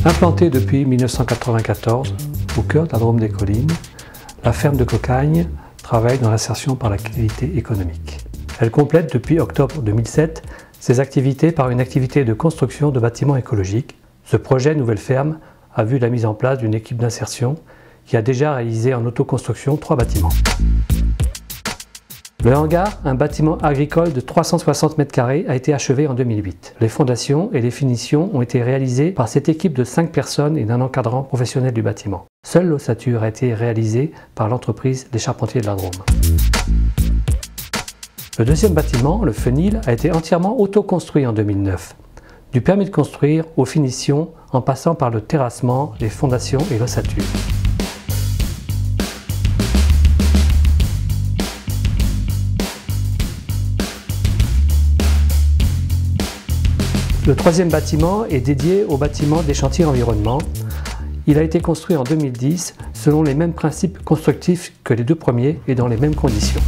Implantée depuis 1994 au cœur de la Drôme des Collines, la ferme de Cocagne travaille dans l'insertion par l'activité économique. Elle complète depuis octobre 2007 ses activités par une activité de construction de bâtiments écologiques. Ce projet Nouvelle Ferme a vu la mise en place d'une équipe d'insertion qui a déjà réalisé en autoconstruction 3 bâtiments. Le hangar, un bâtiment agricole de 360 m², a été achevé en 2008. Les fondations et les finitions ont été réalisées par cette équipe de 5 personnes et d'un encadrant professionnel du bâtiment. Seule l'ossature a été réalisée par l'entreprise des Charpentiers de la Drôme. Le deuxième bâtiment, le Fenil, a été entièrement autoconstruit en 2009. Du permis de construire aux finitions en passant par le terrassement, les fondations et l'ossature. Le troisième bâtiment est dédié au bâtiment des chantiers environnement. Il a été construit en 2010 selon les mêmes principes constructifs que les 2 premiers et dans les mêmes conditions.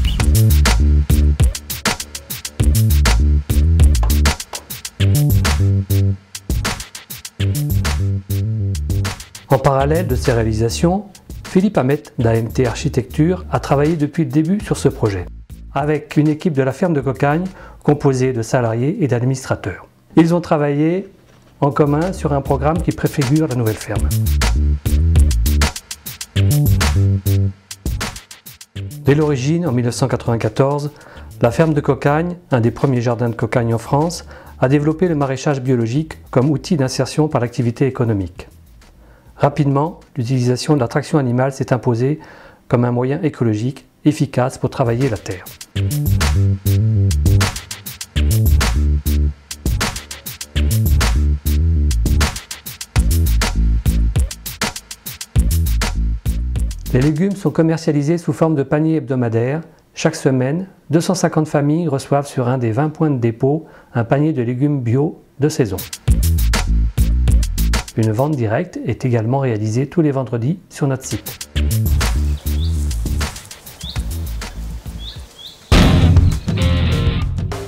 En parallèle de ces réalisations, Philippe Hamet d'AMT Architecture a travaillé depuis le début sur ce projet, avec une équipe de la ferme de Cocagne composée de salariés et d'administrateurs. Ils ont travaillé en commun sur un programme qui préfigure la nouvelle ferme. Dès l'origine, en 1994, la ferme de Cocagne, un des premiers jardins de Cocagne en France, a développé le maraîchage biologique comme outil d'insertion par l'activité économique. Rapidement, l'utilisation de la traction animale s'est imposée comme un moyen écologique efficace pour travailler la terre. Les légumes sont commercialisés sous forme de paniers hebdomadaires. Chaque semaine, 250 familles reçoivent sur un des 20 points de dépôt un panier de légumes bio de saison. Une vente directe est également réalisée tous les vendredis sur notre site.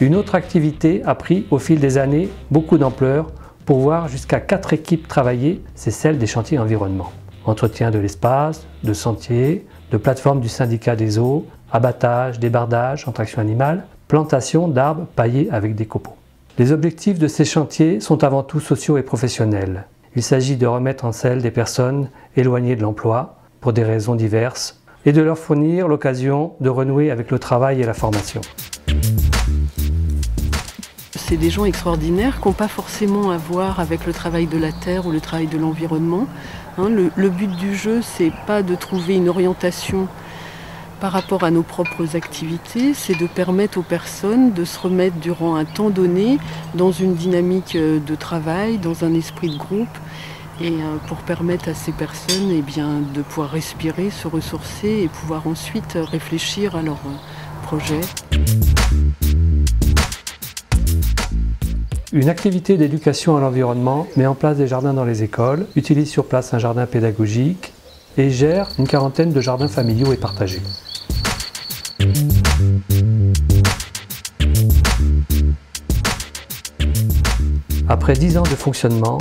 Une autre activité a pris au fil des années beaucoup d'ampleur pour voir jusqu'à 4 équipes travailler, c'est celle des chantiers environnement. Entretien de l'espace, de sentiers, de plateformes du syndicat des eaux, abattage, débardage en traction animale, plantation d'arbres paillés avec des copeaux. Les objectifs de ces chantiers sont avant tout sociaux et professionnels. Il s'agit de remettre en selle des personnes éloignées de l'emploi pour des raisons diverses et de leur fournir l'occasion de renouer avec le travail et la formation. C'est des gens extraordinaires qui n'ont pas forcément à voir avec le travail de la terre ou le travail de l'environnement. Le but du jeu, c'est pas de trouver une orientation par rapport à nos propres activités, c'est de permettre aux personnes de se remettre durant un temps donné dans une dynamique de travail, dans un esprit de groupe, et pour permettre à ces personnes de pouvoir respirer, se ressourcer et pouvoir ensuite réfléchir à leur projet. Une activité d'éducation à l'environnement met en place des jardins dans les écoles, utilise sur place un jardin pédagogique et gère une quarantaine de jardins familiaux et partagés. Après 10 ans de fonctionnement,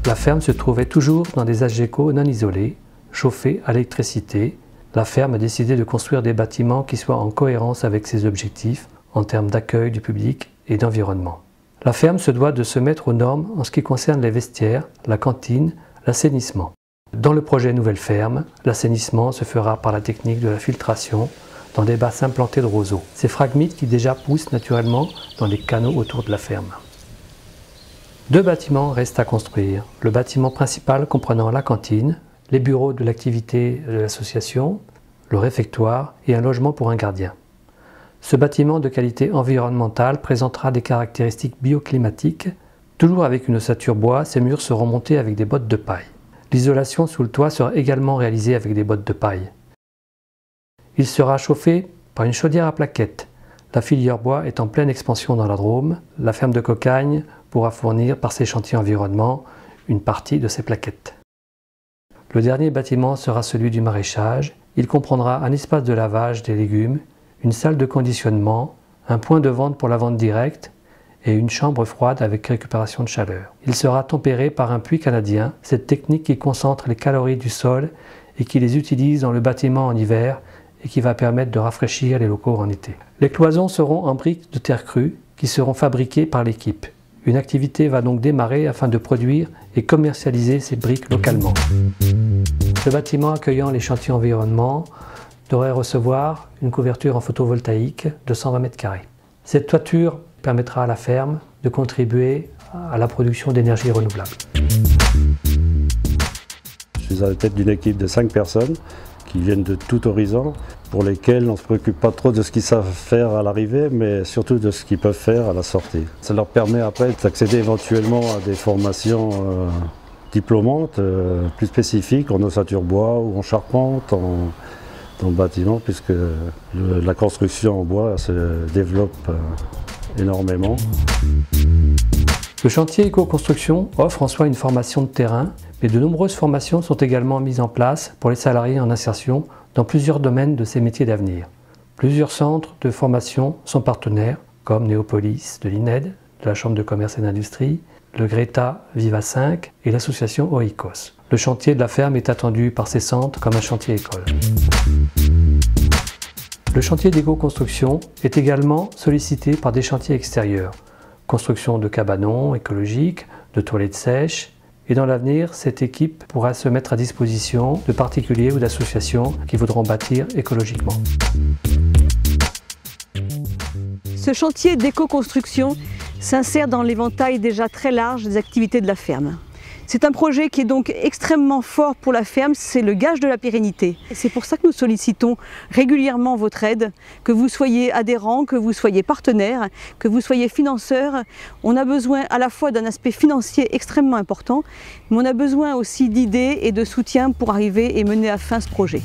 la ferme se trouvait toujours dans des AGECO non isolés, chauffés à l'électricité. La ferme a décidé de construire des bâtiments qui soient en cohérence avec ses objectifs en termes d'accueil du public et d'environnement. La ferme se doit de se mettre aux normes en ce qui concerne les vestiaires, la cantine, l'assainissement. Dans le projet Nouvelle Ferme, l'assainissement se fera par la technique de la filtration dans des bassins plantés de roseaux. Ces phragmites qui déjà poussent naturellement dans les canaux autour de la ferme. 2 bâtiments restent à construire. Le bâtiment principal comprenant la cantine, les bureaux de l'activité de l'association, le réfectoire et un logement pour un gardien. Ce bâtiment de qualité environnementale présentera des caractéristiques bioclimatiques. Toujours avec une ossature bois, ces murs seront montés avec des bottes de paille. L'isolation sous le toit sera également réalisée avec des bottes de paille. Il sera chauffé par une chaudière à plaquettes. La filière bois est en pleine expansion dans la Drôme. La ferme de Cocagne pourra fournir par ses chantiers environnement une partie de ces plaquettes. Le dernier bâtiment sera celui du maraîchage. Il comprendra un espace de lavage des légumes, une salle de conditionnement, un point de vente pour la vente directe et une chambre froide avec récupération de chaleur. Il sera tempéré par un puits canadien, cette technique qui concentre les calories du sol et qui les utilise dans le bâtiment en hiver et qui va permettre de rafraîchir les locaux en été. Les cloisons seront en briques de terre crue qui seront fabriquées par l'équipe. Une activité va donc démarrer afin de produire et commercialiser ces briques localement. Le bâtiment accueillant les chantiers environnement devrait recevoir une couverture en photovoltaïque de 120 m². Cette toiture permettra à la ferme de contribuer à la production d'énergie renouvelable. Je suis à la tête d'une équipe de 5 personnes qui viennent de tout horizon, pour lesquels on ne se préoccupe pas trop de ce qu'ils savent faire à l'arrivée, mais surtout de ce qu'ils peuvent faire à la sortie. Ça leur permet après d'accéder éventuellement à des formations diplômantes plus spécifiques en ossature bois ou en charpente, dans le bâtiment, puisque la construction en bois se développe énormément. Le chantier éco-construction offre en soi une formation de terrain, mais de nombreuses formations sont également mises en place pour les salariés en insertion dans plusieurs domaines de ces métiers d'avenir. Plusieurs centres de formation sont partenaires, comme Néopolis de l'INED, de la Chambre de commerce et d'industrie, le Greta Viva 5 et l'association Oikos. Le chantier de la ferme est attendu par ces centres comme un chantier école. Le chantier d'éco-construction est également sollicité par des chantiers extérieurs, construction de cabanons écologiques, de toilettes sèches, et dans l'avenir, cette équipe pourra se mettre à disposition de particuliers ou d'associations qui voudront bâtir écologiquement. Ce chantier d'éco-construction s'insère dans l'éventail déjà très large des activités de la ferme. C'est un projet qui est donc extrêmement fort pour la ferme, c'est le gage de la pérennité. C'est pour ça que nous sollicitons régulièrement votre aide, que vous soyez adhérents, que vous soyez partenaires, que vous soyez financeurs. On a besoin à la fois d'un aspect financier extrêmement important, mais on a besoin aussi d'idées et de soutien pour arriver et mener à fin ce projet.